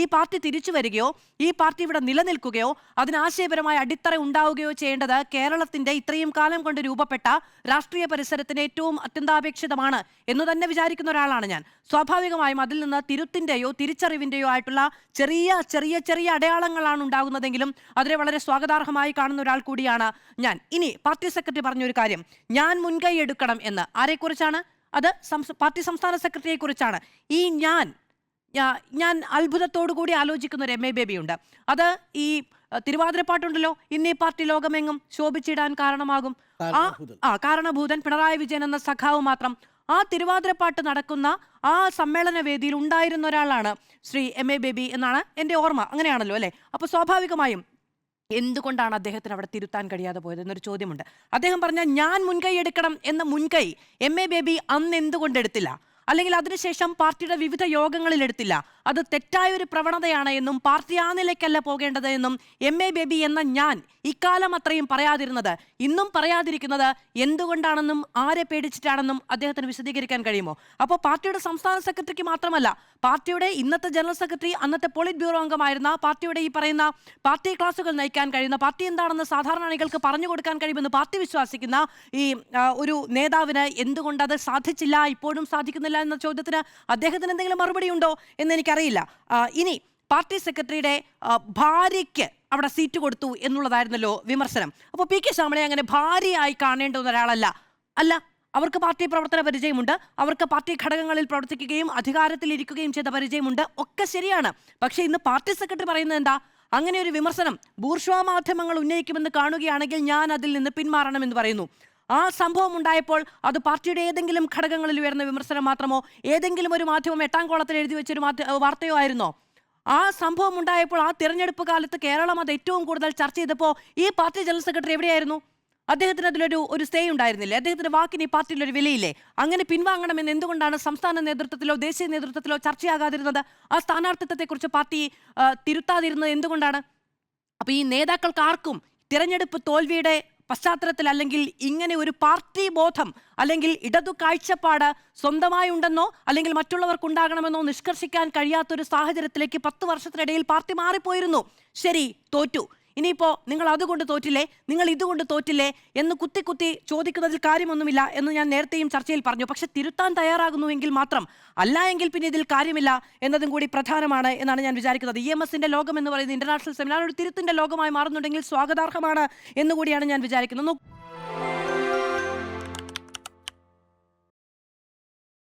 ഈ പാർട്ടി തിരിച്ചു വരികയോ ഈ പാർട്ടി ഇവിടെ നിലനിൽക്കുകയോ അതിന് ആശയപരമായ അടിത്തറ ഉണ്ടാവുകയോ ചെയ്യേണ്ടത് കേരളത്തിന്റെ ഇത്രയും കാലം കൊണ്ട് രൂപപ്പെട്ട രാഷ്ട്രീയ പരിസരത്തിന് ഏറ്റവും അത്യന്താപേക്ഷിതമാണ് എന്ന് തന്നെ വിചാരിക്കുന്ന ഒരാളാണ് ഞാൻ. സ്വാഭാവികമായും അതിൽ നിന്ന് തിരുത്തിന്റെയോ തിരിച്ചറിവിന്റെയോ ആയിട്ടുള്ള ചെറിയ ചെറിയ ചെറിയ അടയാളങ്ങളാണ് ഉണ്ടാകുന്നതെങ്കിലും അതിനെ വളരെ സ്വാഗതാർഹമായി കാണുന്ന ഒരാൾ കൂടിയാണ് ഞാൻ. ഇനി പാർട്ടി സെക്രട്ടറി പറഞ്ഞൊരു കാര്യം, ഞാൻ മുൻകൈ എടുക്കണം എന്ന്. ആരെക്കുറിച്ചാണ് അത്? പാർട്ടി സംസ്ഥാന സെക്രട്ടറിയെ കുറിച്ചാണ്. ഈ ഞാൻ അത്ഭുതത്തോടു കൂടി ആലോചിക്കുന്ന ഒരു MA ബേബി ഉണ്ട്. അത് ഈ തിരുവാതിരപ്പാട്ടുണ്ടല്ലോ, ഇന്ന് ഈ പാർട്ടി ലോകമെങ്ങും ശോഭിച്ചിടാൻ കാരണമാകും. കാരണഭൂതൻ പിണറായി വിജയൻ എന്ന സഖാവ് മാത്രം. ആ തിരുവാതിരപ്പാട്ട് നടക്കുന്ന ആ സമ്മേളന വേദിയിൽ ഉണ്ടായിരുന്ന ഒരാളാണ് ശ്രീ MA ബേബി എന്നാണ് എൻ്റെ ഓർമ്മ. അങ്ങനെയാണല്ലോ അല്ലേ? അപ്പോൾ സ്വാഭാവികമായും എന്തുകൊണ്ടാണ് അദ്ദേഹത്തിന് അവിടെ തിരുത്താൻ കഴിയാതെ പോയത് എന്നൊരു ചോദ്യമുണ്ട്. അദ്ദേഹം പറഞ്ഞ ഞാൻ മുൻകൈ എടുക്കണം എന്ന മുൻകൈ MA ബേബി അന്ന് എന്തുകൊണ്ട് എടുത്തില്ല? അല്ലെങ്കിൽ അതിനുശേഷം പാർട്ടിയുടെ വിവിധ യോഗങ്ങളിൽ എടുത്തില്ല? അത് തെറ്റായ ഒരു പ്രവണതയാണ് എന്നും പാർട്ടി ആ നിലയ്ക്കല്ല പോകേണ്ടത് എന്നും MA ബേബി എന്ന ഞാൻ ഇക്കാലം അത്രയും പറയാതിരുന്നത്, ഇന്നും പറയാതിരിക്കുന്നത് എന്തുകൊണ്ടാണെന്നും ആരെ പേടിച്ചിട്ടാണെന്നും അദ്ദേഹത്തിന് വിശദീകരിക്കാൻ കഴിയുമോ? അപ്പോൾ പാർട്ടിയുടെ സംസ്ഥാന സെക്രട്ടറിക്ക് മാത്രമല്ല, പാർട്ടിയുടെ ഇന്നത്തെ ജനറൽ സെക്രട്ടറി, അന്നത്തെ പോളിറ്റ് ബ്യൂറോ അംഗമായിരുന്ന, പാർട്ടിയുടെ ഈ പറയുന്ന പാർട്ടി ക്ലാസുകൾ നയിക്കാൻ കഴിയുന്ന, പാർട്ടി എന്താണെന്ന് സാധാരണ അണികൾക്ക് പറഞ്ഞു കൊടുക്കാൻ കഴിയുമെന്ന് പാർട്ടി വിശ്വസിക്കുന്ന ഈ ഒരു നേതാവിന് എന്തുകൊണ്ട് അത് സാധിച്ചില്ല, ഇപ്പോഴും സാധിക്കുന്നില്ല എന്ന ചോദ്യത്തിന് അദ്ദേഹത്തിന് എന്തെങ്കിലും മറുപടി ഉണ്ടോ എന്ന് എനിക്കറിയില്ല. ഇനി പാർട്ടി സെക്രട്ടറിയുടെ ഭാര്യയ്ക്ക് അവിടെ സീറ്റ് കൊടുത്തു എന്നുള്ളതായിരുന്നല്ലോ വിമർശനം. അപ്പോൾ PK ശ്യാമളയെ അങ്ങനെ ഭാര്യയായി കാണേണ്ടുന്ന ഒരാളല്ല. അവർക്ക് പാർട്ടി പ്രവർത്തന പരിചയമുണ്ട്, അവർക്ക് പാർട്ടി ഘടകങ്ങളിൽ പ്രവർത്തിക്കുകയും അധികാരത്തിലിരിക്കുകയും ചെയ്ത പരിചയമുണ്ട്, ഒക്കെ ശരിയാണ്. പക്ഷേ ഇന്ന് പാർട്ടി സെക്രട്ടറി പറയുന്നത് എന്താ? അങ്ങനെ ഒരു വിമർശനം ബൂർഷ്വാ മാധ്യമങ്ങൾ ഉന്നയിക്കുമെന്ന് കാണുകയാണെങ്കിൽ ഞാൻ അതിൽ നിന്ന് പിന്മാറണമെന്ന് പറയുന്നു. ആ സംഭവം ഉണ്ടായപ്പോൾ അത് പാർട്ടിയുടെ ഏതെങ്കിലും ഘടകങ്ങളിൽ ഉയർന്ന വിമർശനം മാത്രമോ, ഏതെങ്കിലും ഒരു മാധ്യമം 8-ാം കോളത്തിൽ എഴുതി വെച്ചൊരു വാർത്തയോ ആയിരുന്നോ? ആ സംഭവം ഉണ്ടായപ്പോൾ ആ തിരഞ്ഞെടുപ്പ് കാലത്ത് കേരളം അത് ഏറ്റവും കൂടുതൽ ചർച്ച ചെയ്തപ്പോൾ ഈ പാർട്ടി ജനറൽ സെക്രട്ടറി എവിടെയായിരുന്നു? അദ്ദേഹത്തിന് അതിലൊരു സ്റ്റേ ഉണ്ടായിരുന്നില്ലേ? അദ്ദേഹത്തിന്റെ വാക്കിന് ഈ പാർട്ടിയിൽ ഒരു വിലയില്ലേ? അങ്ങനെ പിൻവാങ്ങണമെന്ന് എന്തുകൊണ്ടാണ് സംസ്ഥാന നേതൃത്വത്തിലോ ദേശീയ നേതൃത്വത്തിലോ ചർച്ചയാകാതിരുന്നത്? ആ സ്ഥാനാർത്ഥിത്വത്തെക്കുറിച്ച് പാർട്ടി തിരുത്താതിരുന്നത് എന്തുകൊണ്ടാണ്? അപ്പൊ ഈ നേതാക്കൾക്ക് ആർക്കും തിരഞ്ഞെടുപ്പ് തോൽവിയുടെ പശ്ചാത്തലത്തിൽ അല്ലെങ്കിൽ ഇങ്ങനെ ഒരു പാർട്ടി ബോധം അല്ലെങ്കിൽ ഇടതു കാഴ്ചപ്പാട് സ്വന്തമായി ഉണ്ടെന്നോ അല്ലെങ്കിൽ മറ്റുള്ളവർക്കുണ്ടാകണമെന്നോ നിഷ്കർഷിക്കാൻ കഴിയാത്തൊരു സാഹചര്യത്തിലേക്ക് 10 വർഷത്തിനിടയിൽ പാർട്ടി മാറിപ്പോയിരുന്നു. ശരി, തോറ്റു. ഇനിയിപ്പോൾ നിങ്ങൾ അതുകൊണ്ട് തോറ്റില്ലേ, നിങ്ങൾ ഇതുകൊണ്ട് തോറ്റില്ലേ എന്ന് കുത്തി ചോദിക്കുന്നതിൽ കാര്യമൊന്നുമില്ല എന്ന് ഞാൻ നേരത്തെയും ചർച്ചയിൽ പറഞ്ഞു. പക്ഷെ തിരുത്താൻ തയ്യാറാകുന്നുവെങ്കിൽ മാത്രം, അല്ല എങ്കിൽ പിന്നെ ഇതിൽ കാര്യമില്ല എന്നതും കൂടി പ്രധാനമാണ് എന്നാണ് ഞാൻ വിചാരിക്കുന്നത്. EMSന്റെ ലോകം എന്ന് പറയുന്നത് ഇന്റർനാഷണൽ സെമിനാർ ഒരു തിരുത്തിന്റെ ലോകമായി മാറുന്നുണ്ടെങ്കിൽ സ്വാഗതാർഹമാണ് എന്നുകൂടിയാണ് ഞാൻ വിചാരിക്കുന്നത്.